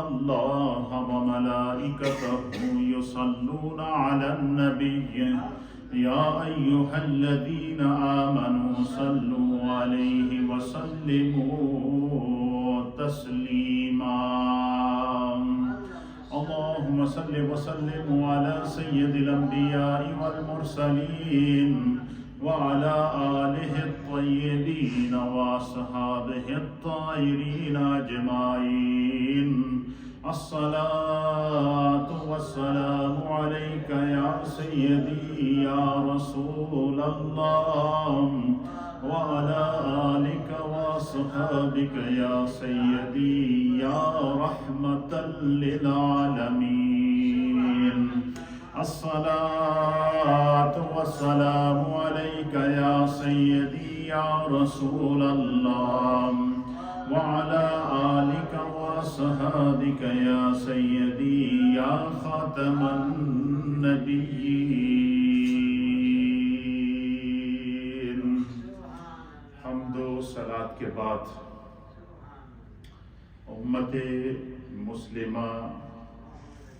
الله وملائكته يصلون على النبي يا أيها الذين آمنوا صلوا عليه وسلموا تسليما اللهم صل وسلم على سيد الأنبياء والمرسلين وعلى آله الطيبين وأصحابه الطاهرين أجمعين الصلاة والسلام عليك يا سيدي يا رسول الله وعلى آلك وأصحابك يا سيدي يا رحمة للعالمين الصلاة والسلام عليك يا سيدي يا رسول الله وعلى آلك وأصحابك يا سيدي يا خاتم النبيين حمد و صلاة کے بعد امت مسلمہ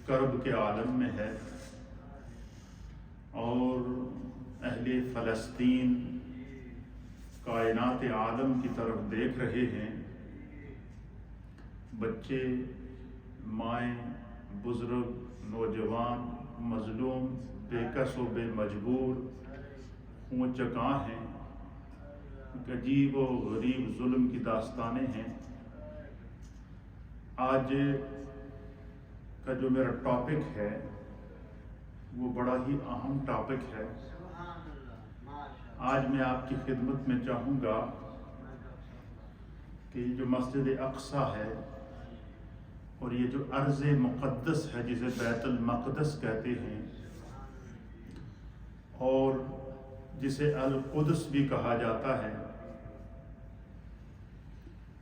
کرب کے عالم میں ہے اور اہل فلسطین کائنات عالم کی طرف دیکھ رہے ہیں. بچے، مائیں، بزرگ، نوجوان، مظلوم، بے کس و بے مجبور خون چکاں ہیں. عجیب و غریب ظلم کی داستانیں ہیں. آج کا جو میرا ٹاپک ہے وہ بڑا ہی اہم ٹاپک ہے. آج میں آپ کی خدمت میں چاہوں گا کہ یہ جو مسجد اقصیٰ ہے اور یہ جو ارض مقدس ہے جسے بیت المقدس کہتے ہیں اور جسے القدس بھی کہا جاتا ہے،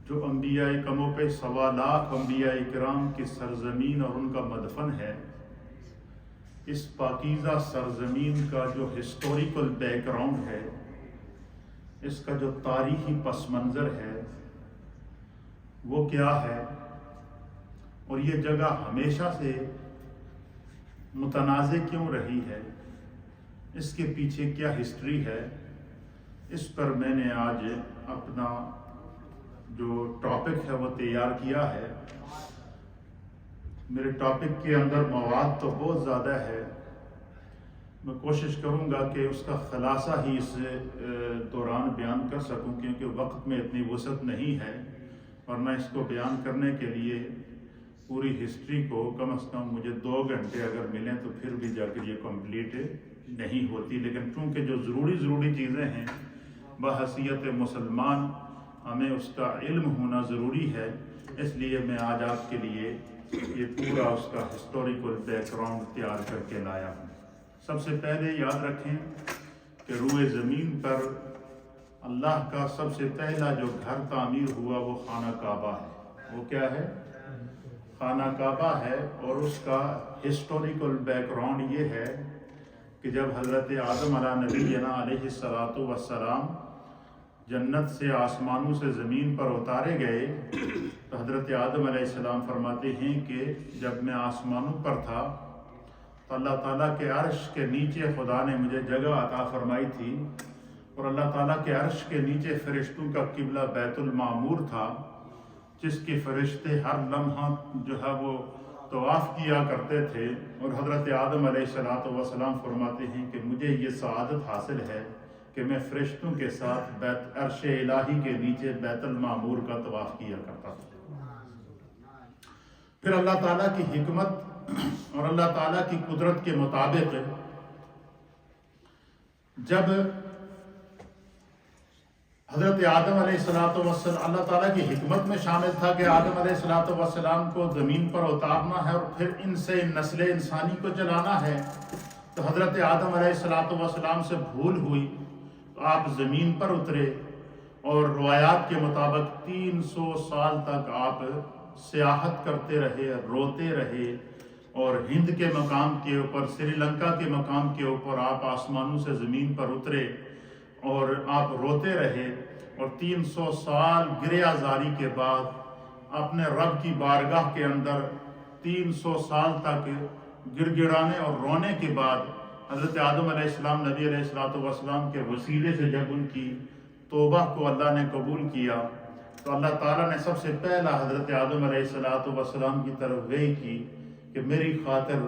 جو انبیاء کم و بیش 1.25 لاکھ انبیاء کرام کی سرزمین اور ان کا مدفن ہے، اس پاکیزہ سرزمین کا جو ہسٹوریکل بیک گراؤنڈ ہے، اس کا جو تاریخی پس منظر ہے وہ کیا ہے، اور یہ جگہ ہمیشہ سے متنازع کیوں رہی ہے، اس کے پیچھے کیا ہسٹری ہے، اس پر میں نے آج اپنا جو ٹاپک ہے وہ تیار کیا ہے. میرے ٹاپک کے اندر مواد تو بہت زیادہ ہے. میں کوشش کروں گا کہ اس کا خلاصہ ہی اس دوران بیان کر سکوں، کیونکہ وقت میں اتنی وسعت نہیں ہے، ورنہ اس کو بیان کرنے کے لیے پوری ہسٹری کو کم از کم مجھے 2 گھنٹے اگر ملیں تو پھر بھی جا کر یہ کمپلیٹ نہیں ہوتی. لیکن چونکہ جو ضروری چیزیں ہیں بحیثیت مسلمان ہمیں اس کا علم ہونا ضروری ہے، اس لیے میں آج آپ کے لیے یہ پورا اس کا ہسٹوریکل بیک گراؤنڈ تیار کر کے لایا ہوں. سب سے پہلے یاد رکھیں کہ روئے زمین پر اللہ کا سب سے پہلا جو گھر تعمیر ہوا وہ خانہ کعبہ ہے. وہ کیا ہے؟ خانہ کعبہ ہے. اور اس کا ہسٹوریکل بیک گراؤنڈ یہ ہے کہ جب حضرت آدم علیہ نبینا علیہ السلام جنت سے آسمانوں سے زمین پر اتارے گئے تو حضرت آدم علیہ السلام فرماتے ہیں کہ جب میں آسمانوں پر تھا تو اللہ تعالیٰ کے عرش کے نیچے خدا نے مجھے جگہ عطا فرمائی تھی، اور اللہ تعالیٰ کے عرش کے نیچے فرشتوں کا قبلہ بیت المعمور تھا، جس کے فرشتے ہر لمحہ جو ہے وہ طواف کیا کرتے تھے. اور حضرت آدم علیہ السلام فرماتے ہیں کہ مجھے یہ سعادت حاصل ہے کہ میں فرشتوں کے ساتھ عرش الہی کے نیچے بیت المعمور کا طواف کیا کرتا تھا. پھر اللہ تعالیٰ کی حکمت اور اللہ تعالیٰ کی قدرت کے مطابق جب حضرت آدم علیہ السلام اللہ تعالیٰ کی حکمت میں شامل تھا کہ آدم علیہ السلام کو زمین پر اتارنا ہے اور پھر ان سے نسل انسانی کو چلانا ہے، تو حضرت آدم علیہ السلام سے بھول ہوئی تو آپ زمین پر اترے اور روایات کے مطابق 300 سال تک آپ سیاحت کرتے رہے، روتے رہے، اور ہند کے مقام کے اوپر، سری لنکا کے مقام کے اوپر آپ آسمانوں سے زمین پر اترے اور آپ روتے رہے، اور 300 سال گریہ زاری کے بعد اپنے رب کی بارگاہ کے اندر 300 سال تک گڑ گڑانے اور رونے کے بعد حضرت آدم علیہ السلام نبی علیہ السلام کے وسیلے سے جب ان کی توبہ کو اللہ نے قبول کیا تو اللہ تعالیٰ نے سب سے پہلا حضرت آدم علیہ السلام کی طرف وحی کی کہ میری خاطر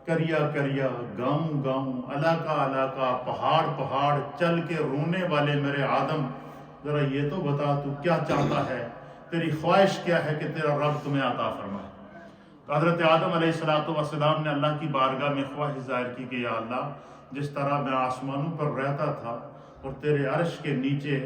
کریا کریا، گاؤں گاؤں، علاقہ علاقہ، پہاڑ پہاڑ چل کے رونے والے میرے آدم، ذرا یہ تو بتا تو کیا چاہتا ہے، تیری خواہش کیا ہے کہ تیرا رب تمہیں عطا فرمائے۔ تو حضرت آدم علیہ السلام نے اللہ کی بارگاہ میں خواہش ظاہر کی کہ یا اللہ، جس طرح میں آسمانوں پر رہتا تھا اور تیرے عرش کے نیچے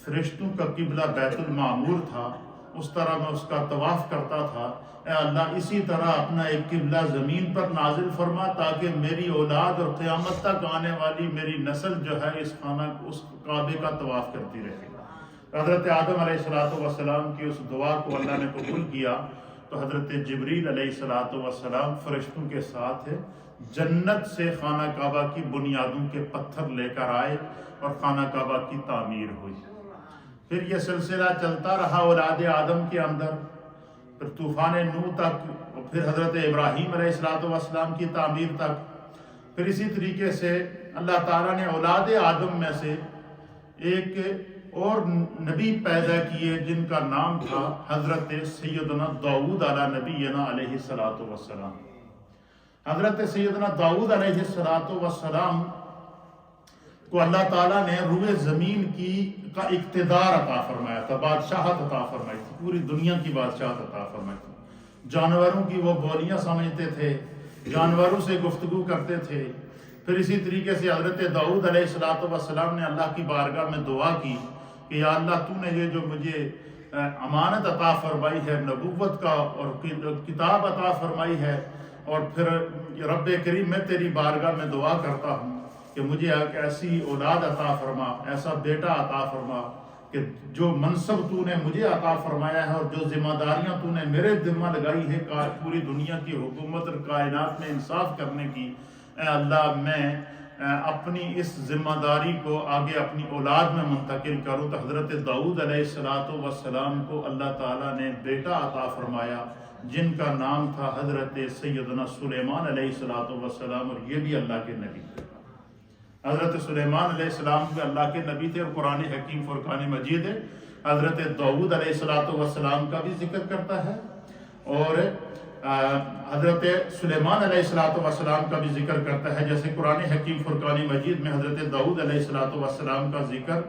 فرشتوں کا قبلہ بیت المعمور تھا، اس طرح میں اس کا طواف کرتا تھا، اے اللہ اسی طرح اپنا ایک قبلہ زمین پر نازل فرما تاکہ میری اولاد اور قیامت تک آنے والی میری نسل جو ہے اس کعبے کا طواف کرتی رہے۔ حضرت آدم علیہ السلام کی اس دعا کو اللہ نے قبول کیا تو حضرت جبریل علیہ السلام فرشتوں کے ساتھ جنت سے خانہ کعبہ کی بنیادوں کے پتھر لے کر آئے اور خانہ کعبہ کی تعمیر ہوئی۔ پھر یہ سلسلہ چلتا رہا اولاد آدم کے اندر، پھر طوفان نوح تک، پھر حضرت ابراہیم علیہ السلام کی تعمیر تک، پھر اسی طریقے سے اللہ تعالیٰ نے اولاد آدم میں سے ایک اور نبی پیدا کیے جن کا نام تھا حضرت سیدنا داؤد علیہ نبینا علیہ السلام۔ حضرت سیدنا داؤد علیہ السلام کو اللہ تعالیٰ نے روئے زمین کا اقتدار عطا فرمایا تھا، بادشاہت عطا فرمائی تھی، پوری دنیا کی بادشاہت عطا فرمائی تھی۔ جانوروں کی وہ بولیاں سمجھتے تھے، جانوروں سے گفتگو کرتے تھے۔ پھر اسی طریقے سے حضرت داؤد علیہ السلام نے اللہ کی بارگاہ میں دعا کی کہ یا اللہ تو نے یہ جو مجھے امانت عطا فرمائی ہے، نبوت کا اور کتاب عطا فرمائی ہے، اور پھر رب کریم میں تیری بارگاہ میں دعا کرتا ہوں کہ مجھے ایک ایسی اولاد عطا فرما، ایسا بیٹا عطا فرما کہ جو منصب تو نے مجھے عطا فرمایا ہے اور جو ذمہ داریاں تو نے میرے ذمہ لگائی ہے پوری دنیا کی حکومت اور کائنات میں انصاف کرنے کی، اے اللہ میں اپنی اس ذمہ داری کو آگے اپنی اولاد میں منتقل کروں۔ تو حضرت داؤد علیہ السلام کو اللہ تعالیٰ نے بیٹا عطا فرمایا جن کا نام تھا حضرت سیدنا سلیمان علیہ السلام، اور یہ بھی اللہ کے نبی تھے۔ حضرت سلیمان علیہ السلام بھی اللہ کے نبی تھے، اور قرآن حکیم فرقان مجید حضرت داؤد علیہ السلام کا بھی ذکر کرتا ہے، اور حضرت سلیمان علیہ السلام کا بھی ذکر کرتا ہے۔ جیسے قرآن حکیم فرقان مجید میں حضرت داؤد علیہ السلام کا ذکر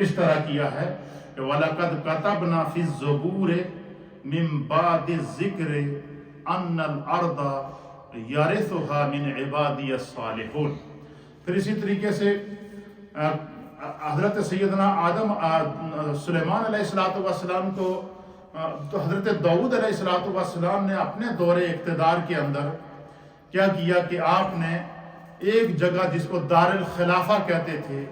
اس طرح کیا ہے کہ وَلَقَدْ كَتَبْنَا فِي الزُّبُورِ مِن بَعْدِ الذِّكْرِ أَنَّ الْأَرْضَ يَرِثُهَا مِنْ عِبَادِيَ الصَّالِحُونَ۔ پھر اسی طریقے سے حضرت سیدنا سلیمان علیہ السلام کو تو حضرت داؤد علیہ السلام نے اپنے دور اقتدار کے اندر کیا کیا کہ آپ نے ایک جگہ جس کو دار الخلافہ کہتے تھے،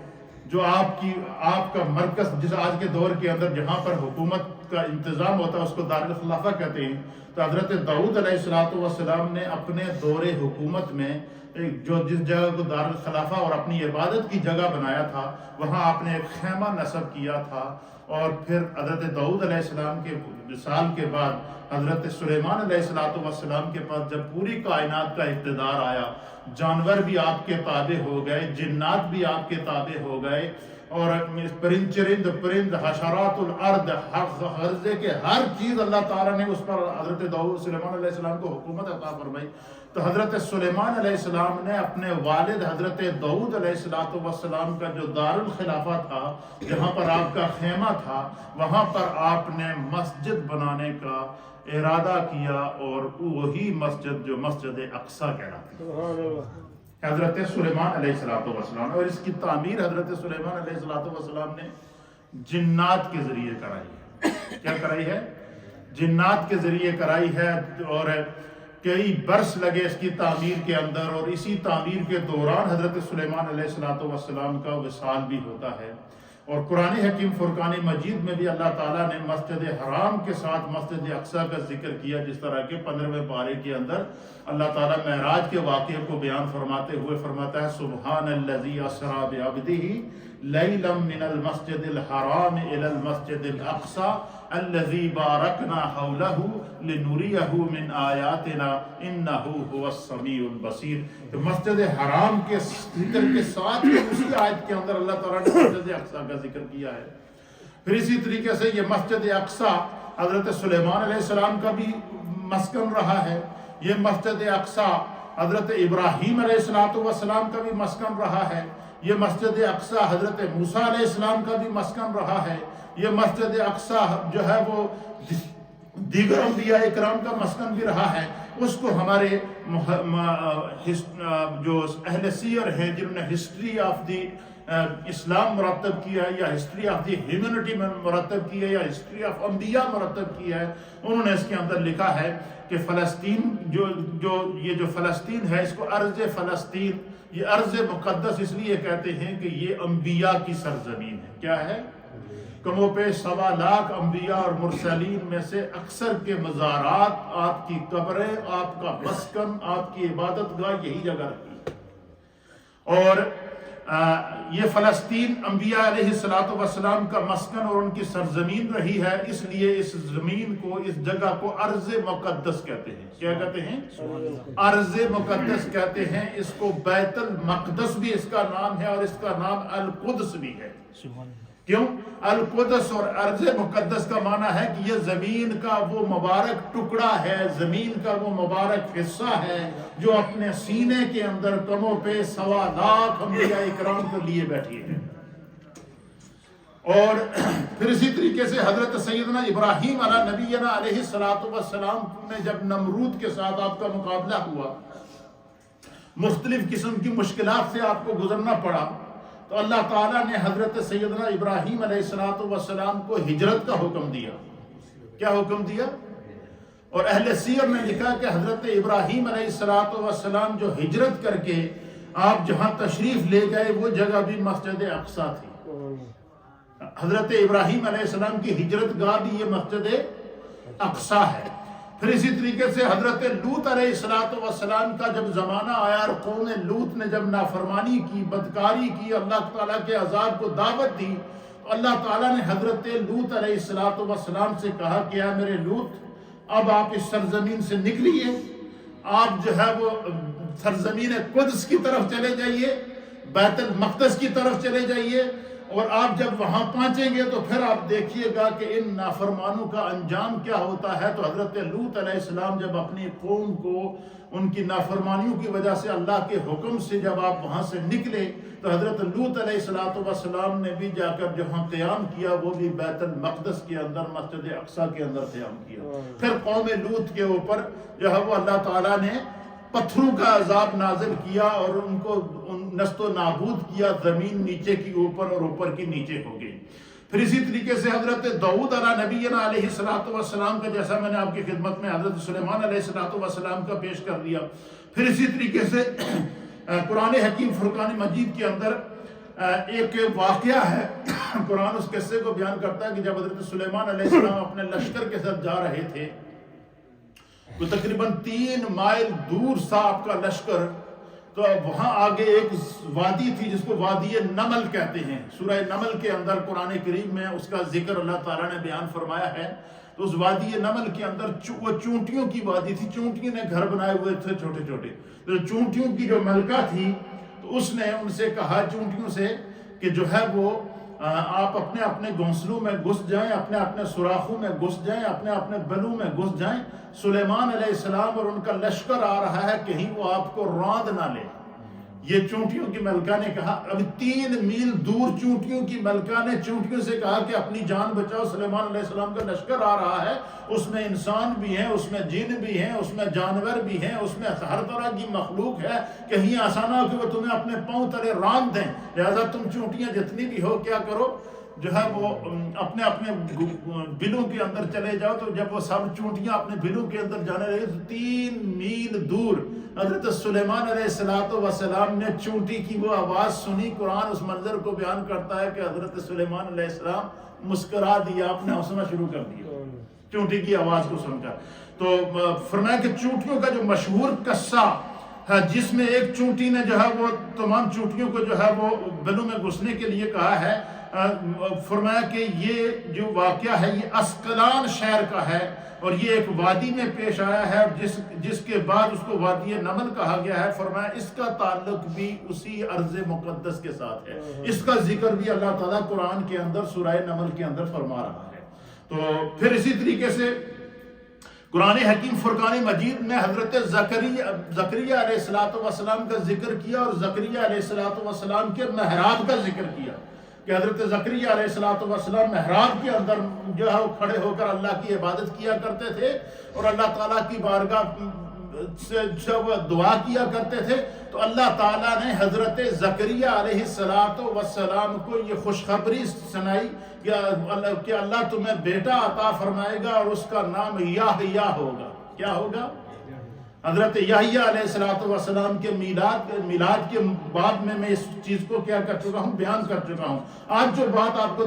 جو آپ کا مرکز، جس آج کے دور کے اندر جہاں پر حکومت کا انتظام ہوتا ہے اس کو دار الخلافہ کہتے ہیں، تو حضرت داؤد علیہ السلام نے اپنے دور حکومت میں جس جگہ کو دار الخلافہ اور اپنی عبادت کی جگہ بنایا تھا، وہاں آپ نے ایک خیمہ نصب کیا تھا۔ اور پھر حضرت داؤد علیہ السلام کے وصال کے بعد حضرت سلیمان علیہ السلام کے پاس جب پوری کائنات کا اقتدار آیا، جانور بھی آپ کے تابع ہو گئے، جنات بھی آپ کے تابع ہو گئے، اور پرند حشرات الارض، غرضے کے ہر چیز اللہ تعالیٰ نے اس پر حضرت سلیمان علیہ السلام کو حکومت عطا فرمائی۔ تو حضرت سلیمان علیہ السلام نے اپنے والد حضرت داؤد علیہ السلام کا جو دار الخلافہ تھا، جہاں پر آپ کا خیمہ تھا، وہاں پر آپ نے مسجد بنانے کا ارادہ کیا، اور وہی مسجد جو مسجد اقصیٰ کہلاتی ہے، حضرت سلیمان علیہ السلام۔ اور اس کی تعمیر حضرت سلیمان علیہ السلام نے جنات کے ذریعے کرائی ہے۔ کیا کرائی ہے؟ جنات کے ذریعے کرائی ہے، اور کئی برس لگے اس کی تعمیر کے اندر، اور اسی تعمیر کے دوران حضرت سلیمان علیہ السلام کا وصال بھی ہوتا ہے۔ اور قرآن حکیم فرقان مجید میں بھی اللہ تعالیٰ نے مسجد حرام کے ساتھ مسجد اقصیٰ کا ذکر کیا، جس طرح کہ 15ویں پارے کے اندر اللہ تعالیٰ معراج کے واقعے کو بیان فرماتے ہوئے فرماتا ہے سبحان الذی اسریٰ بعبدہ لیلا من المسجد الحرام الی المسجد الاقصیٰ الذی بارکنا حولہ لنریہ من آیاتنا انہ هو السمیع البصیر. تو مسجد حرام کے ذکر کے ساتھ اسی آیت کے اندر اللہ تعالیٰ نے مسجد اقصیٰ کا ذکر کیا ہے. پھر اسی طریقے سے یہ مسجد اقصیٰ حضرت سلیمان علیہ السلام کا بھی مسکن رہا ہے. یہ مسجد اقصیٰ حضرت ابراہیم علیہ السلام کا بھی مسکن رہا ہے. یہ مسجد اقصیٰ حضرت موسیٰ علیہ السلام کا بھی مسکن رہا ہے. یہ مسجد اقصیٰ جو ہے وہ دیگر انبیاء اکرام کا مسکن بھی رہا ہے. اس کو ہمارے جو اہل سیر ہیں جنہوں نے ہسٹری آف دی اسلام مرتب کیا ہے یا ہسٹری آف دی ہیومینٹی میں مرتب کیا ہے یا ہسٹری آف انبیاء مرتب کیا ہے، انہوں نے اس کے اندر لکھا ہے کہ فلسطین جو فلسطین ہے اس کو ارض فلسطین، یہ ارض مقدس اس لیے کہتے ہیں کہ یہ انبیاء کی سرزمین ہے. کیا ہے؟ کم و بیش 1.25 لاکھ انبیاء اور مرسلین میں سے اکثر کے مزارات، آپ کی قبریں، آپ کا مسکن، آپ کی عبادت گاہ یہی جگہ رہی ہے. اور یہ فلسطین انبیاء علیہ السلام کا مسکن اور ان کی سرزمین رہی ہے، اس لیے اس زمین کو، اس جگہ کو ارض مقدس کہتے ہیں. کیا کہتے ہیں؟ ارض مقدس کہتے ہیں. اس کو بیت المقدس بھی اس کا نام ہے اور اس کا نام القدس بھی ہے. کیوں؟ القدس اور ارض مقدس کا معنی ہے کہ یہ زمین کا وہ مبارک ٹکڑا ہے، زمین کا وہ مبارک حصہ ہے جو اپنے سینے کے اندر کم و بیش 1.25 لاکھ انبیاء اکرام کو لیے بیٹھی ہے. اور پھر اسی طریقے سے حضرت سیدنا ابراہیم علیہ نبینا علیہ السلام میں جب نمرود کے ساتھ آپ کا مقابلہ ہوا، مختلف قسم کی مشکلات سے آپ کو گزرنا پڑا، تو اللہ تعالیٰ نے حضرت سیدنا ابراہیم علیہ السلام کو ہجرت کا حکم دیا. کیا حکم دیا؟ اور اہل سیر نے لکھا کہ حضرت ابراہیم علیہ السلام جو ہجرت کر کے آپ جہاں تشریف لے گئے وہ جگہ بھی مسجد اقصیٰ تھی. حضرت ابراہیم علیہ السلام کی ہجرت گاہ بھی یہ مسجد اقصیٰ ہے. پھر اسی طریقے سے حضرت لوط علیہ السلام کا جب زمانہ آیا اور قوم لوط نے جب نافرمانی کی، بدکاری کی، اللہ تعالیٰ کے عذاب کو دعوت دی، تو اللہ تعالیٰ نے حضرت لوط علیہ السلام سے کہا کہ اے میرے لوط، اب آپ اس سرزمین سے نکلیے، آپ جو ہے وہ سرزمین قدس کی طرف چلے جائیے، بیت المقدس کی طرف چلے جائیے، اور آپ جب وہاں پہنچیں گے تو پھر آپ دیکھیے گا کہ ان نافرمانوں کا انجام کیا ہوتا ہے. تو حضرت لوط علیہ السلام جب اپنی قوم کو ان کی نافرمانیوں کی وجہ سے اللہ کے حکم سے جب آپ وہاں سے نکلے، تو حضرت لوط علیہ السلام نے بھی جا کر جہاں قیام کیا وہ بھی بیت المقدس کے اندر، مسجد اقصیٰ کے اندر قیام کیا. پھر قوم لوط کے اوپر جو ہے وہ اللہ تعالیٰ نے پتھروں کا عذاب نازل کیا اور ان کو نست و نابود کیا، زمین نیچے کی اوپر اور اوپر کی نیچے ہو گئی. پھر اسی طریقے سے حضرت داؤد علیہ نبینا علیہ السلام کا، جیسا میں نے آپ کی خدمت میں حضرت سلیمان علیہ السلام کا پیش کر دیا. پھر اسی طریقے سے قرآن حکیم فرقان مجید کے اندر ایک واقعہ ہے، قرآن اس قصے کو بیان کرتا ہے کہ جب حضرت سلیمان علیہ السلام اپنے لشکر کے ساتھ جا رہے تھے، تو تقریباً 3 مائل دور سا آپ کا لشکر، تو وہاں آگے ایک وادی تھی جس کو وادی نمل کہتے ہیں. سورہ نمل کے اندر قرآن کریم میں اس کا ذکر اللہ تعالیٰ نے بیان فرمایا ہے. تو اس وادی نمل کے اندر وہ چونٹیوں کی وادی تھی، چونٹیوں نے گھر بنائے ہوئے تھے چھوٹے چھوٹے. تو چونٹیوں کی جو ملکہ تھی تو اس نے ان سے کہا چونٹیوں سے کہ جو ہے وہ آپ اپنے اپنے گھونسلوں میں گھس جائیں، اپنے اپنے سوراخوں میں گھس جائیں، اپنے اپنے بلوں میں گھس جائیں. سلیمان علیہ السلام اور ان کا لشکر آ رہا ہے، کہیں وہ آپ کو راند نہ لے. یہ چونٹیوں کی ملکہ نے کہا. اب 3 میل دور چونٹیوں کی ملکہ نے چونٹیوں سے کہا کہ اپنی جان بچاؤ، سلیمان علیہ السلام کا لشکر آ رہا ہے، اس میں انسان بھی ہیں، اس میں جن بھی ہیں، اس میں جانور بھی ہیں، اس میں ہر طرح کی مخلوق ہے، کہیں ایسا نہ ہو کہ وہ تمہیں اپنے پاؤں تلے راند دیں. لہذا تم چونٹیاں جتنی بھی ہو کیا کرو، جو ہے وہ اپنے اپنے بلوں کے اندر چلے جاؤ. تو جب وہ سب چونٹیاں اپنے بلوں کے اندر جانے لگے تو 3 میل دور حضرت سلیمان علیہ السلام نے چونٹی کی وہ آواز سنی. قرآن اس منظر کو بیان کرتا ہے کہ حضرت سلیمان علیہ السلام مسکرا دیا، آپ نے ہنسنا شروع کر دیا چونٹی کی آواز کو سن کر. تو فرمایا کہ چونٹیوں کا جو مشہور قصہ ہے، جس میں ایک چونٹی نے جو ہے وہ تمام چونٹیوں کو جو ہے وہ بلوں میں گھسنے کے لیے کہا ہے، فرمایا کہ یہ جو واقعہ ہے یہ اسقلان شہر کا ہے اور یہ ایک وادی میں پیش آیا ہے، جس کے بعد اس کو وادی نمل کہا گیا ہے۔ فرمایا اس کا تعلق بھی اسی ارض مقدس کے ساتھ ہے، اس کا ذکر بھی اللہ تعالیٰ قرآن کے اندر سورہ نمل کے اندر فرما رہا ہے۔ تو پھر اسی طریقے سے قرآن حکیم فرقان مجید میں حضرت زکریا علیہ السلام کا ذکر کیا اور زکریا علیہ السلام کے محراب کا ذکر کیا کہ حضرت زکریا علیہ السلام محراب کے اندر جو ہے وہ کھڑے ہو کر اللہ کی عبادت کیا کرتے تھے اور اللہ تعالیٰ کی بارگاہ سے جب دعا کیا کرتے تھے تو اللہ تعالیٰ نے حضرت زکریا علیہ السلام کو یہ خوشخبری سنائی کہ اللہ تمہیں بیٹا عطا فرمائے گا اور اس کا نام یحییٰ ہوگا۔ کیا ہوگا؟ حضرت یحییٰ علیہ السلام کے میلاد کے بعد میں اس چیز کو کیا کر چکا ہوں، بیان کر چکا ہوں۔ آج جو بات آپ کو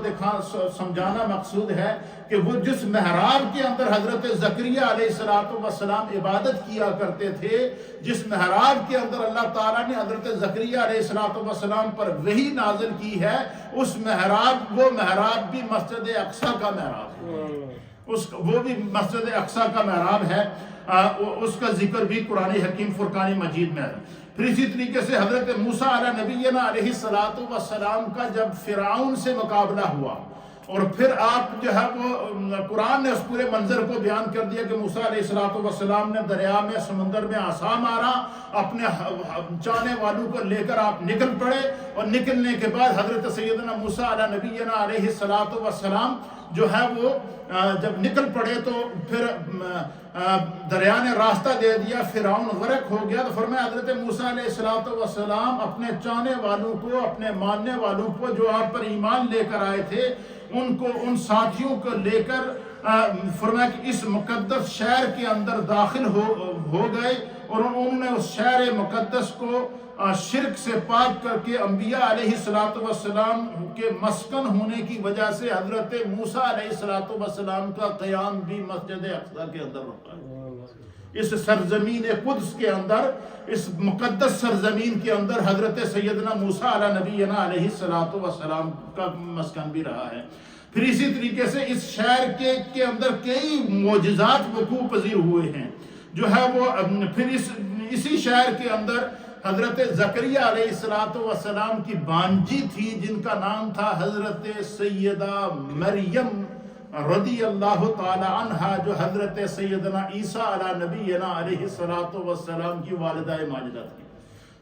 سمجھانا مقصود ہے کہ وہ جس محراب کے اندر حضرت زکریا علیہ السلام عبادت کیا کرتے تھے، جس محراب کے اندر اللہ تعالیٰ نے حضرت زکریا علیہ السلام پر وحی نازل کی ہے، اس محراب، وہ محراب بھی مسجد اقصی کا محراب ہے، وہ بھی مسجد اقصی کا محراب ہے۔ اس کا ذکر بھی قرآن حکیم فرقان مجید میں ہے۔ پھر اسی طریقے سے حضرت موسیٰ علیہ نبینا علیہ السلام کا جب فرعون سے مقابلہ ہوا اور پھر آپ جو ہے وہ قرآن نے اس پورے منظر کو بیان کر دیا کہ موسیٰ علیہ السلام نے دریا میں، سمندر میں عصا مارا، اپنے چاہنے والوں کو لے کر آپ نکل پڑے اور نکلنے کے بعد حضرت سیدنا موسیٰ علیہ نبینا علیہ السلام جو ہے وہ جب نکل پڑے تو پھر دریا نے راستہ دے دیا، فرعون غرق ہو گیا۔ تو فرمایا حضرت موسیٰ علیہ السلام اپنے چاہنے والوں کو، اپنے ماننے والوں کو جو آپ پر ایمان لے کر آئے تھے، ان ساتھیوں کو لے کر فرمایا کہ اس مقدس شہر کے اندر داخل ہو گئے اور انہوں نے اس شہر مقدس کو شرک سے پاک کر کے انبیاء علیہ السلام کے مسکن ہونے کی وجہ سے حضرت موسیٰ علیہ السلام کا قیام بھی مسجد اقصی کے اندر ہوتا ہے۔ اس سرزمین قدس کے اندر، اس مقدس سرزمین کے اندر حضرت سیدنا موسیٰ علیہ نبینا علیہ السلام کا مسکن بھی رہا ہے۔ پھر اسی طریقے سے اس شہر کے اندر کئی معجزات وقوع پذیر ہوئے ہیں جو ہے وہ پھر اسی شہر کے اندر حضرت زکریا علیہ السلام کی بانجی تھی جن کا نام تھا حضرت سیدہ مریم رضی اللہ تعالی عنہا، جو حضرت سیدنا عیسیٰ علیہ نبینا علیہ السلام کی والدہ ماجدہ تھی۔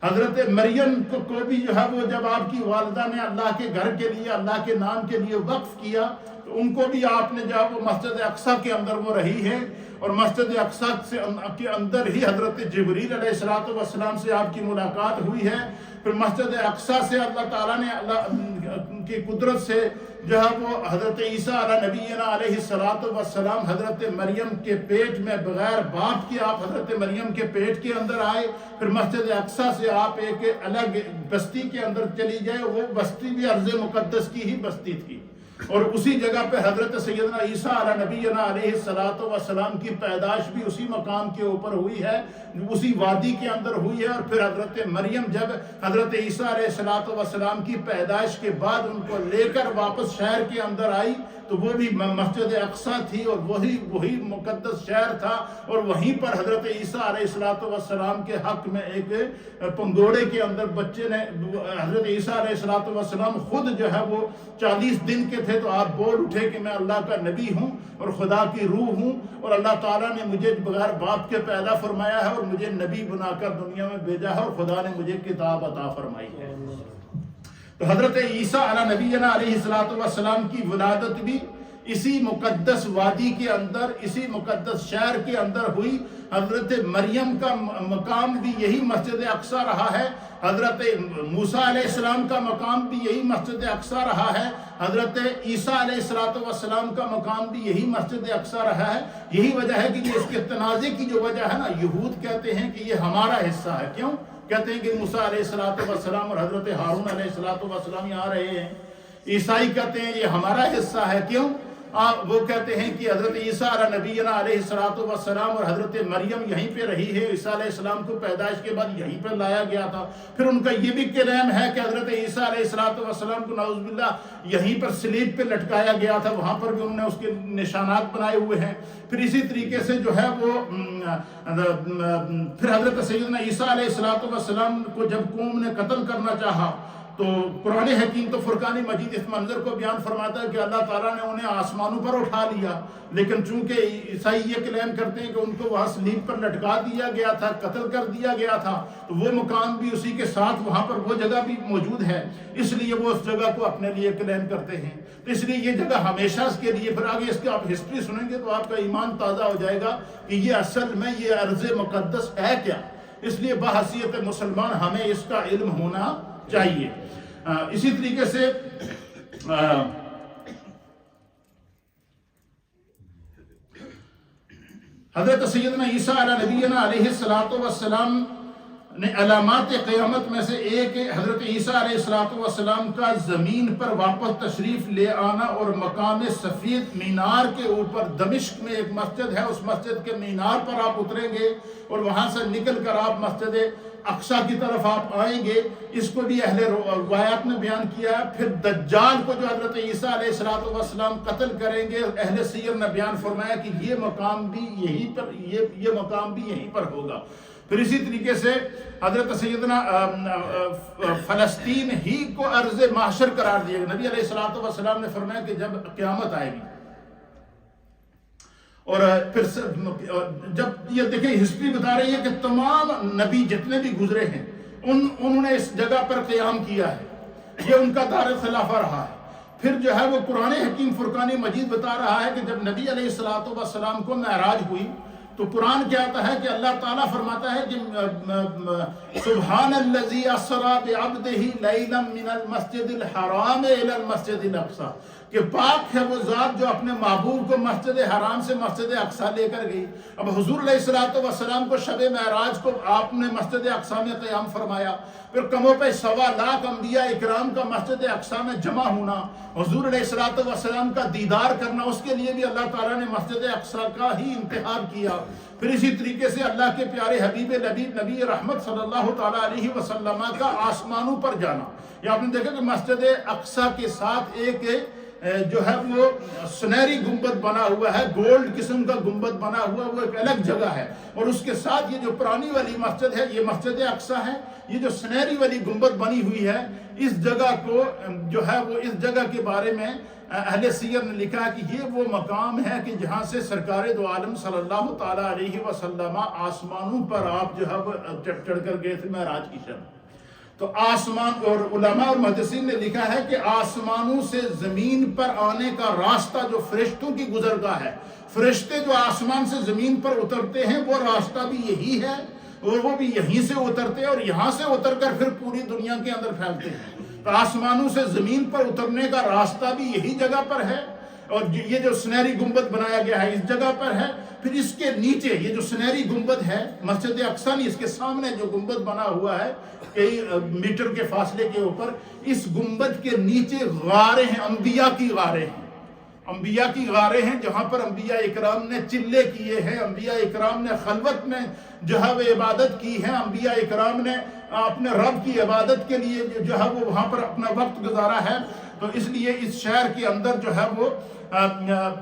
حضرت مریم کو بھی جو ہے وہ جب آپ کی والدہ نے اللہ کے گھر کے لیے، اللہ کے نام کے لیے وقف کیا تو ان کو بھی آپ نے جب وہ مسجد اقصی کے اندر وہ رہی ہے اور مسجد اقصی کے اندر ہی حضرت جبریل علیہ السلام سے آپ کی ملاقات ہوئی ہے۔ پھر مسجد اقصی سے اللہ تعالیٰ نے اللہ کی قدرت سے جو ہے وہ حضرت عیسیٰ علیہ نبینا علیہ السلام حضرت مریم کے پیٹ میں بغیر باپ کے آپ حضرت مریم کے پیٹ کے اندر آئے۔ پھر مسجد اقصی سے آپ ایک الگ بستی کے اندر چلی جائے، وہ بستی بھی ارض مقدس کی ہی بستی تھی اور اسی جگہ پہ حضرت سیدنا عیسیٰ علیہ نبینا علیہ السلام کی پیدائش بھی اسی مقام کے اوپر ہوئی ہے، اسی وادی کے اندر ہوئی ہے۔ اور پھر حضرت مریم جب حضرت عیسیٰ علیہ السلام کی پیدائش کے بعد ان کو لے کر واپس شہر کے اندر آئی تو وہ بھی مسجد اقصی تھی اور وہی مقدس شہر تھا، اور وہیں پر حضرت عیسیٰ علیہ السلام کے حق میں ایک پنگوڑے کے اندر بچے نے، حضرت عیسیٰ علیہ السلام خود جو ہے وہ 40 دن کے تھے تو آپ بول اٹھے کہ میں اللہ کا نبی ہوں اور خدا کی روح ہوں اور اللہ تعالیٰ نے مجھے بغیر باپ کے پیدا فرمایا ہے اور مجھے نبی بنا کر دنیا میں بھیجا ہے اور خدا نے مجھے کتاب عطا فرمائی ہے۔ تو حضرت عیسیٰ علیہ نبینا علیہ السلام کی ولادت بھی اسی مقدس وادی کے اندر، اسی مقدس شہر کے اندر ہوئی۔ حضرت مریم کا مقام بھی یہی مسجد اقصی رہا ہے، حضرت موسیٰ علیہ السلام کا مقام بھی یہی مسجد اقصی رہا ہے، حضرت عیسیٰ علیہ السلام کا مقام بھی یہی مسجد اقصی رہا ہے۔ یہی وجہ ہے کہ یہ اس کے تنازع کی جو وجہ ہے نا، یہود کہتے ہیں کہ یہ ہمارا حصہ ہے۔ کیوں کہتے ہیں کہ موسیٰ علیہ السلام اور حضرت ہارون علیہ السلام یہاں رہے ہیں؟ عیسائی کہتے ہیں یہ ہمارا حصہ ہے۔ کیوں؟ وہ کہتے ہیں کہ حضرت عیسیٰ علیہ نبینا علیہ السلام اور حضرت مریم یہیں پہ رہی ہے، عیسیٰ علیہ السلام کو پیدائش کے بعد یہیں پہ لایا گیا تھا۔ پھر ان کا یہ بھی کلیم ہے کہ حضرت عیسیٰ علیہ السلام کو نعوذ باللہ یہیں پر صلیب پہ لٹکایا گیا تھا، وہاں پر بھی انہوں نے اس کے نشانات بنائے ہوئے ہیں۔ پھر اسی طریقے سے جو ہے وہ پھر حضرت سیدنا عیسیٰ علیہ السلام کو جب قوم نے قتل کرنا چاہا تو قرآن حکیم تو فرقان مجید اس منظر کو بیان فرماتا ہے کہ اللہ تعالیٰ نے انہیں آسمانوں پر اٹھا لیا، لیکن چونکہ عیسائی یہ کلیم کرتے ہیں کہ ان کو وہاں صلیب پر لٹکا دیا گیا تھا، قتل کر دیا گیا تھا، تو وہ مقام بھی اسی کے ساتھ وہاں پر وہ جگہ بھی موجود ہے، اس لیے وہ اس جگہ کو اپنے لیے کلیم کرتے ہیں۔ تو اس لیے یہ جگہ ہمیشہ اس کے لیے، پھر آگے اس کی آپ ہسٹری سنیں گے تو آپ کا ایمان تازہ ہو جائے گا کہ یہ اصل میں یہ ارض مقدس ہے کیا۔ اس لیے بحیثیت مسلمان ہمیں اس کا علم ہونا چاہیے۔ اسی طریقے سے حضرت سیدنا عیسیٰ علیہ نبینا علیہ السلام نے علامات قیامت میں سے ایک حضرت عیسیٰ علیہ السلام کا زمین پر واپس تشریف لے آنا اور مقام سفید مینار کے اوپر، دمشق میں ایک مسجد ہے، اس مسجد کے مینار پر آپ اتریں گے اور وہاں سے نکل کر آپ مسجد اقصیٰ کی طرف آپ آئیں گے۔ اس کو بھی اہل روایات نے بیان کیا ہے۔ پھر دجال کو جو حضرت عیسیٰ علیہ السلام قتل کریں گے، اہل سیر نے بیان فرمایا کہ یہ مقام بھی یہیں پر یہ مقام بھی یہیں پر ہوگا۔ پھر اسی طریقے سے حضرت سیدنا فلسطین ہی کو ارض محشر قرار دیا گیا۔ نبی علیہ السلام نے فرمایا کہ جب قیامت آئے گی اور پھر جب یہ دیکھیں ہسٹری بتا رہی ہے کہ تمام نبی جتنے بھی گزرے ہیں انہوں نے اس جگہ پر قیام کیا ہے، یہ ان کا دار خلافہ رہا ہے۔ پھر جو ہے وہ قرآن حکیم فرقان مجید بتا رہا ہے کہ جب نبی علیہ السلام کو معراج ہوئی تو قرآن کیا آتا ہے کہ اللہ تعالیٰ فرماتا ہے کہ سبحان الذی اسری بعبدہ لیلا من المسجد الحرام الی المسجد الاقصی، کہ پاک ہے وہ ذات جو اپنے محبوب کو مسجد حرام سے مسجد اقصیٰ لے کر گئی۔ اب حضور علیہ السلام کو شب معراج کو آپ نے مسجد اقصیٰ میں قیام فرمایا، پھر کم و بیش 1.25 لاکھ انبیاء اکرام کا مسجد اقصیٰ میں جمع ہونا، حضور علیہ السلام کا دیدار کرنا، اس کے لیے بھی اللہ تعالیٰ نے مسجد اقصیٰ کا ہی انتخاب کیا۔ پھر اسی طریقے سے اللہ کے پیارے حبیب نبی رحمت صلی اللہ تعالیٰ علیہ وسلم کا آسمانوں پر جانا۔ یہ آپ نے دیکھا کہ مسجد اقصیٰ کے ساتھ ایک جو ہے وہ سنہری گنبد بنا ہوا ہے، گولڈ قسم کا گنبد بنا ہوا، وہ ایک الگ جگہ ہے، اور اس کے ساتھ یہ جو پرانی والی مسجد ہے یہ مسجد اقصیٰ ہے۔ یہ جو سنہری والی گنبد بنی ہوئی ہے، اس جگہ کو جو ہے وہ اس جگہ کے بارے میں اہل سیر نے لکھا ہے کہ یہ وہ مقام ہے کہ جہاں سے سرکار دو عالم صلی اللہ تعالیٰ علیہ وسلم آسمانوں پر آپ جو ہے وہ چڑھ کر گئے تھے معراج کی شب۔ تو آسمان، اور علماء اور محدثین نے لکھا ہے کہ آسمانوں سے زمین پر آنے کا راستہ جو فرشتوں کی گزرگاہ ہے، فرشتے جو آسمان سے زمین پر اترتے ہیں وہ راستہ بھی یہی ہے، اور وہ بھی یہیں سے اترتے ہیں اور یہاں سے اتر کر پھر پوری دنیا کے اندر پھیلتے ہیں۔ تو آسمانوں سے زمین پر اترنے کا راستہ بھی یہی جگہ پر ہے، اور یہ جو سنہری گنبد بنایا گیا ہے اس جگہ پر ہے۔ پھر اس کے نیچے یہ جو سنہری گنبد ہے مسجد اقصیٰ نہیں، اس کے سامنے جو گنبد بنا ہوا ہے کئی میٹر کے فاصلے کے اوپر، اس گنبد کے نیچے غاریں ہیں، انبیاء کی غاریں ہیں، انبیاء کی غاریں ہیں جہاں پر انبیاء اکرام نے چلے کیے ہیں، انبیاء اکرام نے خلوت میں جو ہے وہ عبادت کی ہے، انبیاء اکرام نے اپنے رب کی عبادت کے لیے جو ہے وہ وہاں پر اپنا وقت گزارا ہے۔ تو اس لیے اس شہر کے اندر جو ہے وہ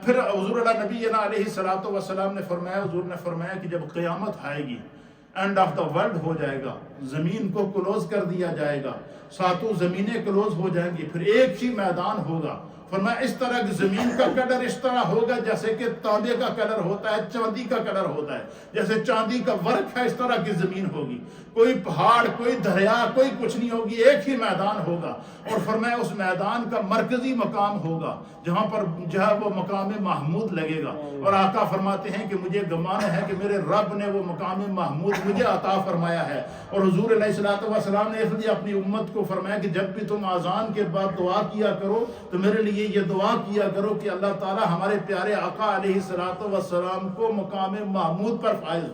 پھر حضور نبی علیہ السلام نے فرمایا، حضور نے فرمایا کہ جب قیامت آئے گی، اینڈ آف دا ورلڈ ہو جائے گا، زمین کو کلوز کر دیا جائے گا، ساتوں زمینیں کلوز ہو جائیں گی، پھر ایک ہی میدان ہوگا۔ فرمایا اس طرح کی زمین کا کلر اس طرح ہوگا جیسے کہ تانبے کا کلر ہوتا ہے، چاندی کا کلر ہوتا ہے، جیسے چاندی کا ورق ہے اس طرح کی زمین ہوگی، کوئی پہاڑ، کوئی دریا، کوئی کچھ نہیں ہوگی، ایک ہی میدان ہوگا۔ اور فرمایا اس میدان کا مرکزی مقام ہوگا جہاں پر جو ہے وہ مقام محمود لگے گا، اور آقا فرماتے ہیں کہ مجھے گمان ہے کہ میرے رب نے وہ مقام محمود مجھے عطا فرمایا ہے۔ اور حضور علیہ السلام نے اس لیے اپنی امت کو فرمایا کہ جب بھی تم اذان کے بعد دعا کیا کرو تو میرے لیے یہ دعا کیا کرو کہ اللہ تعالی ہمارے پیارے آقا علیہ السلام کو مقام محمود پر فائز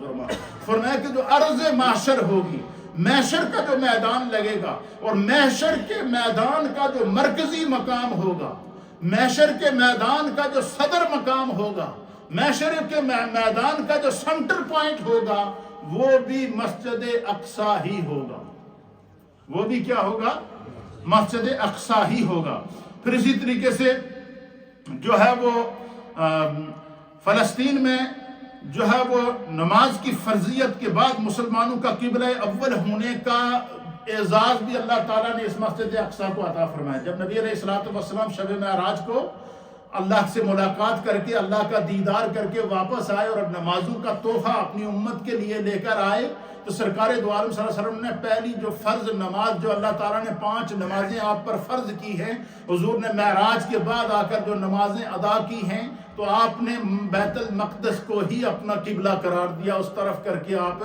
فرمایا کہ جو ارض محشر ہوگی، محشر کا جو میدان لگے گا، اور محشر کے میدان کا جو مرکزی مقام ہوگا محشر کے میدان کا جو صدر مقام ہوگا، محشر کے میدان کا جو سنٹر پوائنٹ ہوگا، وہ بھی مسجد اقصی ہی ہوگا۔ وہ بھی کیا ہوگا؟ مسجد اقصی ہی ہوگا۔ پھر اسی طریقے سے جو ہے وہ فلسطین میں جو ہے وہ نماز کی فرضیت کے بعد مسلمانوں کا قبلہ اول ہونے کا اعزاز بھی اللہ تعالیٰ نے اس مسجد اقصی کو عطا فرمایا۔ جب نبی علیہ الصلوۃ والسلام شب معراج کو اللہ سے ملاقات کر کے، اللہ کا دیدار کر کے واپس آئے اور نمازوں کا تحفہ اپنی امت کے لیے لے کر آئے، تو سرکار دو عالم صلی اللہ علیہ وسلم نے پہلی جو فرض نماز جو اللہ تعالیٰ نے 5 نمازیں آپ پر فرض کی ہیں، حضور نے معراج کے بعد آ کر جو نمازیں ادا کی ہیں، تو آپ نے بیت المقدس کو ہی اپنا قبلہ قرار دیا، اس طرف کر کے آپ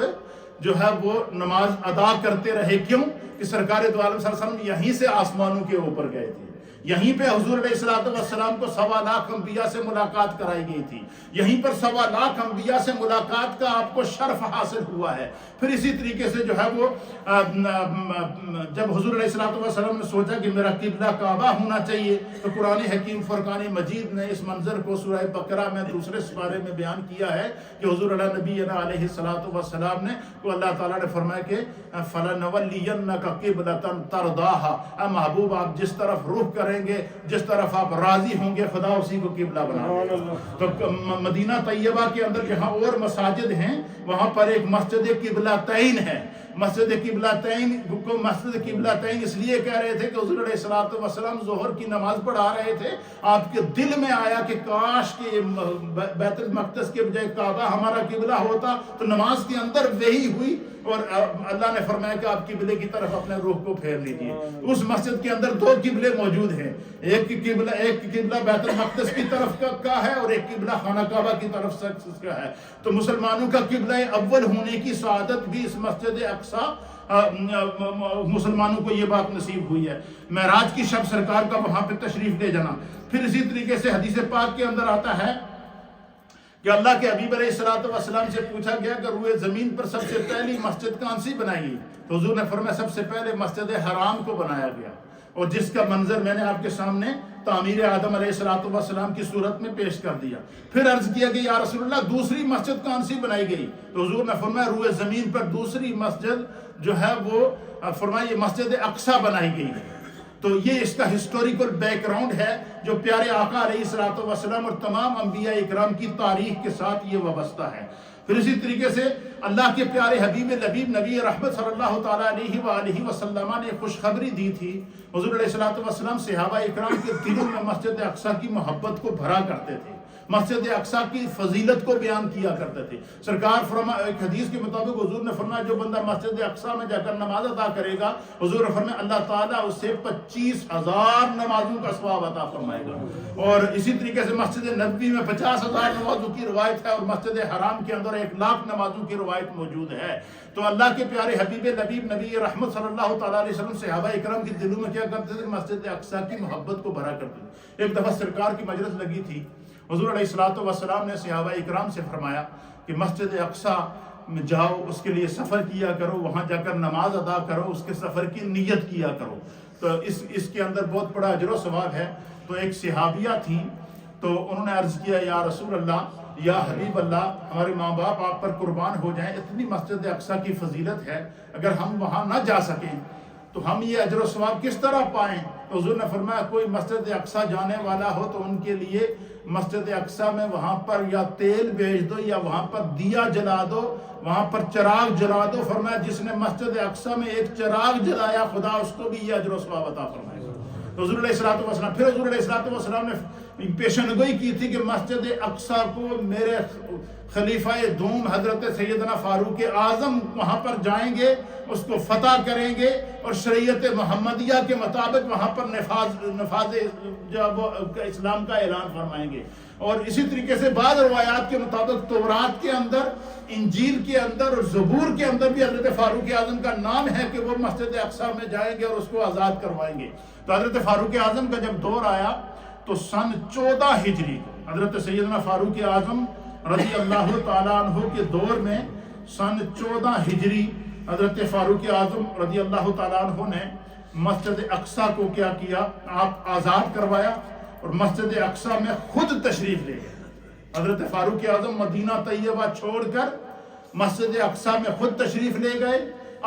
جو ہے وہ نماز ادا کرتے رہے۔ کیوں کہ سرکار دو عالم صلی اللہ علیہ وسلم یہیں سے آسمانوں کے اوپر گئے تھے، یہیں پہ حضور علیہ السلام کو 1.25 لاکھ انبیاء سے ملاقات کرائی گئی تھی، یہیں پر 1.25 لاکھ انبیاء سے ملاقات کا آپ کو شرف حاصل ہوا ہے۔ پھر اسی طریقے سے جو ہے وہ جب حضور علیہ السلام نے سوچا کہ میرا قبلہ کعبہ ہونا چاہیے، تو قرآن حکیم فرقان مجید نے اس منظر کو سورہ بقرہ میں 2 سپارے میں بیان کیا ہے کہ حضور نبینا علیہ السلام نے کو اللہ تعالیٰ نے فرمایا کہ فَلَنَوَلِّيَنَّكَ قِبْلَةً تَرْضَاهَا، اے محبوب آپ جس طرف رخ کریں گے، جس طرف آپ راضی ہوں گے، خدا اسی کو قبلہ بنا دے گا۔ تو مدینہ طیبہ کے اندر جہاں اور مساجد ہیں، وہاں پر ایک مسجد قبلتین ہے۔ مسجد قبلتین اس لیے کہہ رہے تھے کہ حضور علیہ السلام ظہر کی نماز پڑھا رہے تھے، آپ کے دل میں آیا کہ کاش کہ بیت المقدس کے بجائے کعبہ ہمارا قبلہ ہوتا، تو نماز کے اندر وہی ہوئی اور اللہ نے فرمایا کہ آپ قبلے کی طرف اپنے رخ کو پھیر لیجیے۔ اس مسجد کے اندر 2 قبلے موجود ہیں، ایک قبلہ بیت المقدس کی طرف کا ہے اور ایک قبلہ خانہ کعبہ کی طرف کا ہے۔ تو مسلمانوں کا قبلہ اول ہونے کی سعادت بھی اس مسجد اقصی مسلمانوں کو یہ بات نصیب ہوئی ہے۔ معراج کی شب سرکار کا وہاں پہ تشریف لے جانا۔ پھر اسی طریقے سے حدیث پاک کے اندر آتا ہے کہ اللہ کے حبیب علیہ السلام سے پوچھا گیا کہ روئے زمین پر سب سے پہلی مسجد کون سی بنائی گئی؟ تو حضور نے فرمایا سب سے پہلے مسجد حرام کو بنایا گیا، اور جس کا منظر میں نے آپ کے سامنے تعمیر آدم علیہ السلام کی صورت میں پیش کر دیا۔ پھر عرض کیا کہ یا رسول اللہ دوسری مسجد کون سی بنائی گئی؟ تو حضور نے فرمایا روئے زمین پر دوسری مسجد جو ہے وہ فرمایا یہ مسجد اقصی بنائی گئی ہے۔ تو یہ اس کا ہسٹوریکل بیک گراؤنڈ ہے جو پیارے آقا علیہ السلام اور تمام انبیاء اکرام کی تاریخ کے ساتھ یہ وابستہ ہے۔ پھر اسی طریقے سے اللہ کے پیارے حبیب لبیب نبی رحمت صلی اللہ تعالیٰ علیہ وآلہ وسلم نے خوشخبری دی تھی۔ حضور علیہ السلام صحابہ اکرام کے دلوں میں مسجد اقصی کی محبت کو بھرا کرتے تھے، مسجد اقصی کی فضیلت کو بیان کیا کرتے تھے۔ سرکار فرمایا ایک حدیث کے مطابق حضور نے فرمایا جو بندہ مسجد اقصی میں جا کر نماز ادا کرے گا، حضور نے فرمایا اللہ تعالیٰ اسے 25,000 نمازوں کا ثواب عطا فرمائے گا۔ اور اسی طریقے سے مسجد نبوی میں 50,000 نمازوں کی روایت ہے، اور مسجد حرام کے اندر 1,00,000 نمازوں کی روایت موجود ہے۔ تو اللہ کے پیارے حبیب لبیب نبی رحمت صلی اللہ تعالیٰ علیہ وسلم صحابہ اکرام کے دلوں میں کیا کرتے تھے؟ مسجد اقصی کی محبت کو بھرا کرتے تھے۔ ایک دفعہ سرکار کی مجلس لگی تھی، حضور علیہ السلام نے صحابہ اکرام سے فرمایا کہ مسجد اقصی میں جاؤ، اس کے لیے سفر کیا کرو، وہاں جا کر نماز ادا کرو، اس کے سفر کی نیت کیا کرو۔ تو اس کے اندر بہت بڑا اجر و ثواب ہے۔ تو ایک صحابیہ تھیں، تو انہوں نے عرض کیا یا رسول اللہ، یا حبیب اللہ، ہمارے ماں باپ آپ پر قربان ہو جائیں، اتنی مسجد اقصی کی فضیلت ہے، اگر ہم وہاں نہ جا سکیں تو ہم یہ اجر و ثواب کس طرح پائیں؟ تو حضور نے فرمایا کوئی مسجد اقصی جانے والا ہو تو ان کے لیے مسجد اقصی میں وہاں پر یا تیل بیچ دو یا وہاں پر دیا جلا دو، وہاں پر چراغ جلا دو۔ فرمایا جس نے مسجد اقصی میں ایک چراغ جلایا خدا اس کو بھی یہ اجر و ثواب عطا فرمائے گا۔ تو حضور علیہ السلام پھر حضور علیہ السلام نے پیشنگوئی کی تھی کہ مسجد اقصی کو میرے خلیفہ دوم حضرت سیدنا فاروق اعظم وہاں پر جائیں گے، اس کو فتح کریں گے اور شریعت محمدیہ کے مطابق وہاں پر نفاذ اسلام کا اعلان فرمائیں گے۔ اور اسی طریقے سے بعض روایات کے مطابق تورات کے اندر، انجیل کے اندر اور زبور کے اندر بھی حضرت فاروق اعظم کا نام ہے کہ وہ مسجد اقصی میں جائیں گے اور اس کو آزاد کروائیں گے۔ تو حضرت فاروق اعظم کا جب دور آیا تو سن 14 ہجری حضرت سیدنا فاروق اعظم رضی اللہ تعالیٰ عنہ کے دور میں سن 14 ہجری حضرت فاروق اعظم رضی اللہ تعالیٰ عنہ نے مسجد اقصی کو کیا کیا؟ آپ آزاد کروایا، اور مسجد اقصی میں خود تشریف لے گئے. حضرت فاروق اعظم مدینہ طیبہ چھوڑ کر مسجد اقصی میں خود تشریف لے گئے،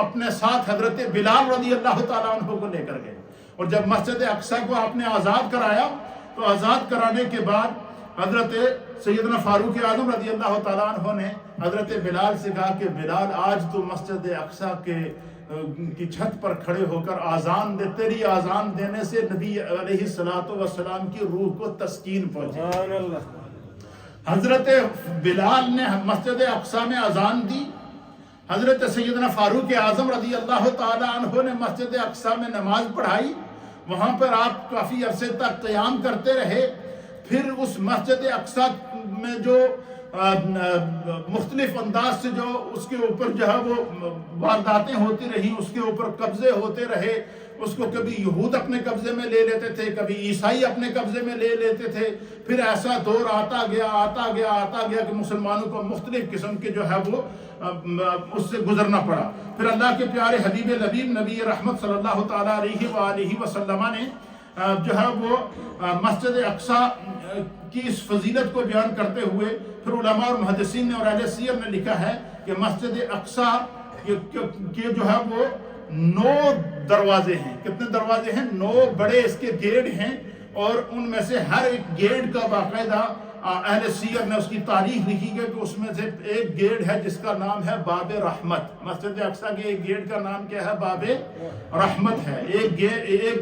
اپنے ساتھ حضرت بلال رضی اللہ تعالیٰ عنہ کو لے کر گئے. اور جب مسجد اقصی کو آپ نے آزاد کرایا تو آزاد کرانے کے بعد حضرت سیدنا فاروق اعظم رضی اللہ تعالیٰ عنہ نے حضرت بلال سے کہا کہ بلال آج تو مسجد اقصی کی چھت پر کھڑے ہو کر آزان دے، تیری آزان دینے سے نبی علیہ الصلوۃ والسلام کی روح کو تسکین پہنچے. حضرت بلال نے مسجد اقصی میں آزان دی، حضرت سیدنا فاروق اعظم رضی اللہ تعالیٰ عنہ نے مسجد اقصی میں نماز پڑھائی. وہاں پر آپ کافی عرصے تک قیام کرتے رہے. پھر اس مسجد اقصی میں جو مختلف انداز سے جو اس کے اوپر جو ہے وہ وارداتیں ہوتی رہی، اس کے اوپر قبضے ہوتے رہے. اس کو کبھی یہود اپنے قبضے میں لے لیتے تھے، کبھی عیسائی اپنے قبضے میں لے لیتے تھے. پھر ایسا دور آتا گیا کہ مسلمانوں کو مختلف قسم کے جو ہے وہ اس سے گزرنا پڑا. پھر اللہ کے پیارے حبیب لبیب نبی رحمت صلی اللہ تعالیٰ علیہ وآلہ وسلم نے جو ہے وہ مسجد اقصی کی اس فضیلت کو بیان کرتے ہوئے پھر علماء اور محدثین نے اور اہل سیر نے لکھا ہے کہ مسجد اقصی کے جو ہے وہ 9 دروازے ہیں. کتنے دروازے ہیں؟ 9 بڑے اس کے گیٹ ہیں، اور ان میں سے ہر ایک گیٹ کا باقاعدہ اہل سیر نے اس کی تاریخ لکھی ہے کہ اس میں سے ایک گیٹ ہے جس کا نام ہے باب رحمت. مسجد اقصی کے ایک گیٹ کا نام کیا ہے؟ باب رحمت ہے. ایک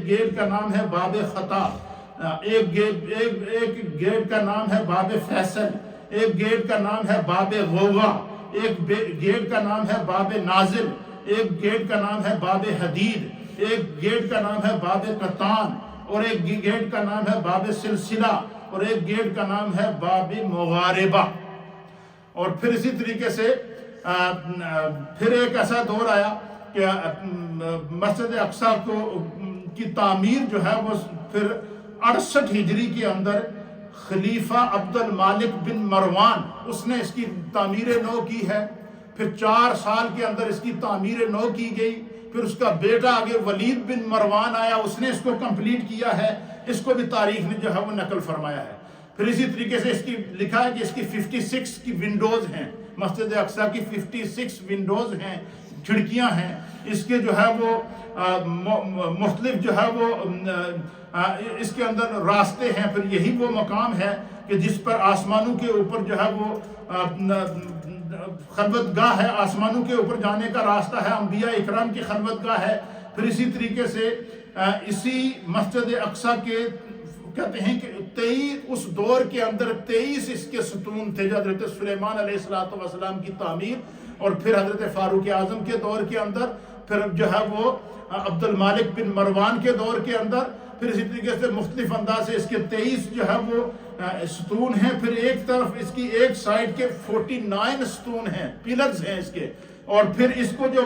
گیٹ کا نام ہے باب خطا، ایک گیٹ کا نام ہے باب فیصل، ایک گیٹ کا نام ہے باب غوغا، ایک گیٹ کا نام ہے باب نازل، ایک گیٹ کا نام ہے باب حدید، ایک گیٹ کا نام ہے باب قطان، اور ایک گیٹ کا نام ہے باب سلسلہ، اور ایک گیٹ کا نام ہے باب مغاربہ. اور پھر اسی طریقے سے پھر ایک ایسا دور آیا کہ مسجد اقصی کی تعمیر جو ہے وہ پھر 68 ہجری کے اندر خلیفہ عبد المالک بن مروان اس نے اس کی تعمیر نو کی ہے. پھر 4 سال کے اندر اس کی تعمیر نو کی گئی. پھر اس کا بیٹا آگے ولید بن مروان آیا، اس نے اس کو کمپلیٹ کیا ہے. اس کو بھی تاریخ نے جو ہے وہ نقل فرمایا ہے. پھر اسی طریقے سے اس کی لکھا ہے کہ اس کی 56 کی ونڈوز ہیں. مسجد اقصی کی 56 ونڈوز ہیں، کھڑکیاں ہیں. اس کے جو ہے وہ مختلف جو ہے وہ اس کے اندر راستے ہیں. پھر یہی وہ مقام ہے کہ جس پر آسمانوں کے اوپر جو ہے وہ خلوت گاہ ہے، آسمانوں کے اوپر جانے کا راستہ ہے، انبیاء اکرام کی خلوت گاہ ہے. پھر اسی طریقے سے اسی مسجد اقصی کے کہتے ہیں کہ 23 اس دور کے اندر 23 اس کے ستون تھے جو حضرت سلیمان علیہ السلام کی تعمیر، اور پھر حضرت فاروق اعظم کے دور کے اندر، پھر جو ہے وہ عبد المالک بن مروان کے دور کے اندر، پھر اسی طریقے سے مختلف انداز سے اس کے 23 جو ہے وہ ستون ہیں. پھر ایک طرف اس کی ایک سائڈ کے 49 ستون ہیں، پیلرز ہیں اس کے. اور پھر اس کو جو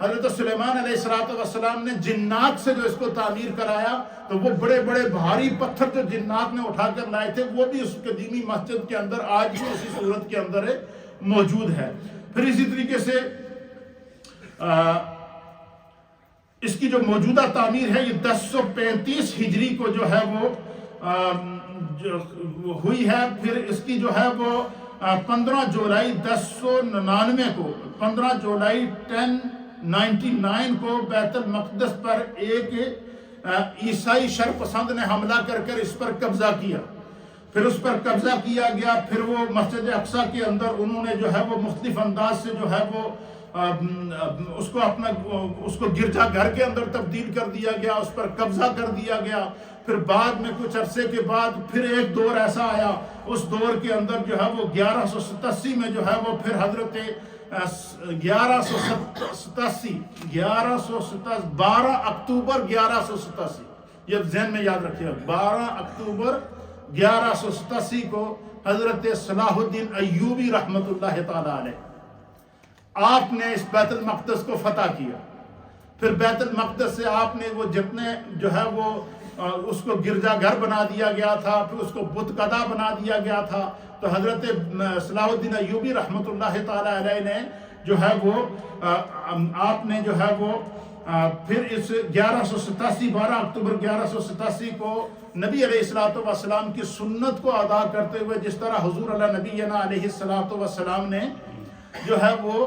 حضرت سلیمان علیہ السلام نے جنات سے جو اس کو تعمیر کرایا، تو وہ بڑے بڑے بھاری پتھر جو جنات نے اٹھا کر لائے تھے وہ بھی اس قدیمی مسجد کے اندر آج بھی اسی صورت کے اندر موجود ہے. پھر اسی طریقے سے اس کی جو موجودہ تعمیر ہے یہ 1035 ہجری کو جو ہے وہ ہوئی ہے. پھر اس کی جو ہے وہ 15 جولائی 1099 کو 15 جولائی 1099 کو بیت المقدس پر ایک عیسائی شرپسند نے حملہ کر اس پر قبضہ کیا. پھر اس پر قبضہ کیا گیا. پھر وہ مسجد اقصی کے اندر انہوں نے جو ہے وہ مختلف انداز سے جو ہے وہ اس کو گرجا گھر کے اندر تبدیل کر دیا گیا، اس پر قبضہ کر دیا گیا. پھر بعد میں کچھ عرصے کے بعد پھر ایک دور ایسا آیا، اس دور کے اندر جو ہے وہ 1187 میں جو ہے وہ پھر حضرت 12 اکتوبر 1187، یہ ذہن میں یاد رکھیے، 12 اکتوبر 1187 کو حضرت صلاح الدین ایوبی رحمت اللہ تعالیٰ علیہ آپ نے اس بیت المقدس کو فتح کیا. پھر بیت المقدس سے آپ نے وہ جتنے جو ہے وہ اس کو گرجا گھر بنا دیا گیا تھا، پھر اس کو بت قدا بنا دیا گیا تھا. تو حضرت صلاح الدین ایوبی رحمت اللہ تعالیٰ علیہ نے جو ہے وہ آپ نے جو ہے وہ پھر اس 12 اکتوبر 1187 کو نبی علیہ الصلوۃ والسلام کی سنت کو ادا کرتے ہوئے، جس طرح حضور علیہ نبینا علیہ الصلوۃ والسلام نے جو ہے وہ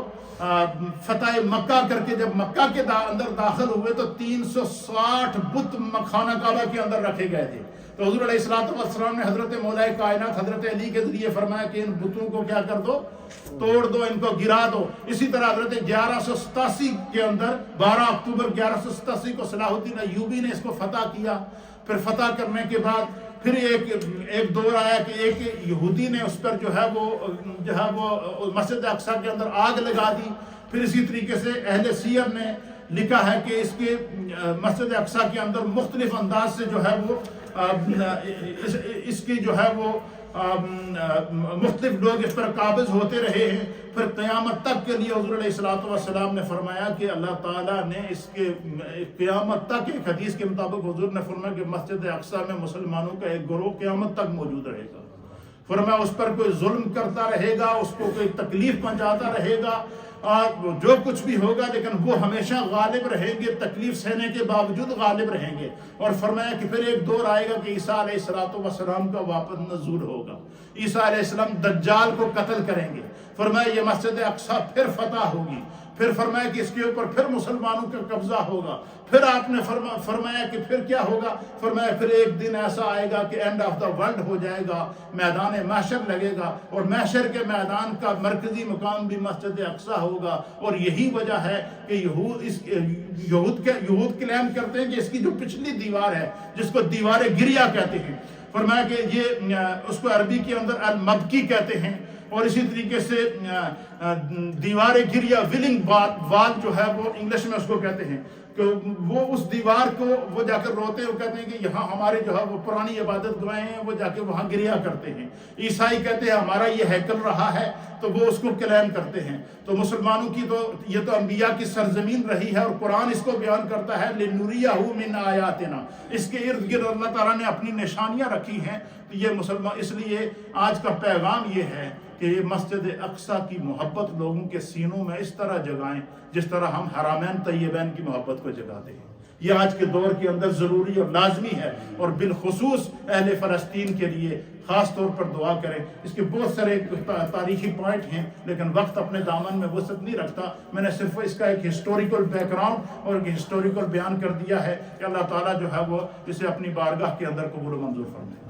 فتح مکہ کر کے جب مکہ کے اندر داخل ہوئے تو 360 بت خانہ کعبہ کے اندر رکھے گئے تھے. تو حضور علیہ الصلوۃ والسلام نے حضرت مولا کائنات حضرت علی کے ذریعے فرمایا کہ ان بتوں کو کیا کر دو، توڑ دو، ان کو گرا دو. اسی طرح حضرت 1187 کے اندر 12 اکتوبر 1187 کو صلاح الدین ایوبی نے اس کو فتح کیا. پھر فتح کرنے کے بعد پھر ایک دور آیا کہ ایک یہودی نے اس پر جو ہے وہ مسجد اقصی کے اندر آگ لگا دی. پھر اسی طریقے سے اہل سیر نے لکھا ہے کہ اس کے مسجد اقصی کے اندر مختلف انداز سے جو ہے وہ اس کی جو ہے وہ مختلف لوگ اس پر قابض ہوتے رہے ہیں. پھر قیامت تک کے لیے حضور علیہ الصلوۃ والسلام نے فرمایا کہ اللہ تعالیٰ نے اس کے قیامت تک، ایک حدیث کے مطابق حضور نے فرمایا کہ مسجد اقصی میں مسلمانوں کا ایک گروہ قیامت تک موجود رہے گا. فرمایا اس پر کوئی ظلم کرتا رہے گا، اس کو کوئی تکلیف پہنچاتا رہے گا، جو کچھ بھی ہوگا، لیکن وہ ہمیشہ غالب رہیں گے، تکلیف سہنے کے باوجود غالب رہیں گے. اور فرمایا کہ پھر ایک دور آئے گا کہ عیسیٰ علیہ السلام کا واپس نزول ہوگا. عیسیٰ علیہ السلام دجال کو قتل کریں گے. فرمایا یہ مسجد اقصی پھر فتح ہوگی. پھر فرمایا کہ اس کے اوپر پھر مسلمانوں کا قبضہ ہوگا. پھر آپ نے فرمایا کہ پھر کیا ہوگا؟ فرمایا پھر ایک دن ایسا آئے گا کہ اینڈ آف دا ورلڈ ہو جائے گا، میدان محشر لگے گا، اور محشر کے میدان کا مرکزی مقام بھی مسجد اقصی ہوگا. اور یہی وجہ ہے کہ یہود کلیم کرتے ہیں کہ اس کی جو پچھلی دیوار ہے، جس کو دیوار گریہ کہتے ہیں، فرمایا کہ یہ اس کو عربی کے اندر المبکی کہتے ہیں. اور اسی طریقے سے دیوار گریہ ولنگ وال جو ہے وہ انگلش میں اس کو کہتے ہیں، کہ وہ اس دیوار کو وہ جا کر روتے ہیں، وہ کہتے ہیں کہ یہاں ہمارے جو ہے وہ پرانی عبادت گاہیں ہیں، وہ جا کے وہاں گریہ کرتے ہیں. عیسائی کہتے ہیں ہمارا یہ ہیکل رہا ہے، تو وہ اس کو کلیم کرتے ہیں. تو مسلمانوں کی تو یہ تو انبیاء کی سرزمین رہی ہے، اور قرآن اس کو بیان کرتا ہے لِنُرِيَهُ مِنْ آیَاتِنَا. اس کے ارد گرد اللہ تعالیٰ نے اپنی نشانیاں رکھی ہیں. تو یہ مسلمان، اس لیے آج کا پیغام یہ ہے کہ یہ مسجد اقصی کی محبت لوگوں کے سینوں میں اس طرح جگائیں جس طرح ہم حرمین طیبین کی محبت کو جگاتے ہیں. یہ آج کے دور کے اندر ضروری اور لازمی ہے، اور بالخصوص اہل فلسطین کے لیے خاص طور پر دعا کریں. اس کے بہت سارے تاریخی پوائنٹ ہیں، لیکن وقت اپنے دامن میں وسعت نہیں رکھتا. میں نے صرف اس کا ایک ہسٹوریکل بیک گراؤنڈ اور ایک ہسٹوریکل بیان کر دیا ہے کہ اللہ تعالیٰ جو ہے وہ اسے اپنی بارگاہ کے اندر قبول و منظور فرمائے.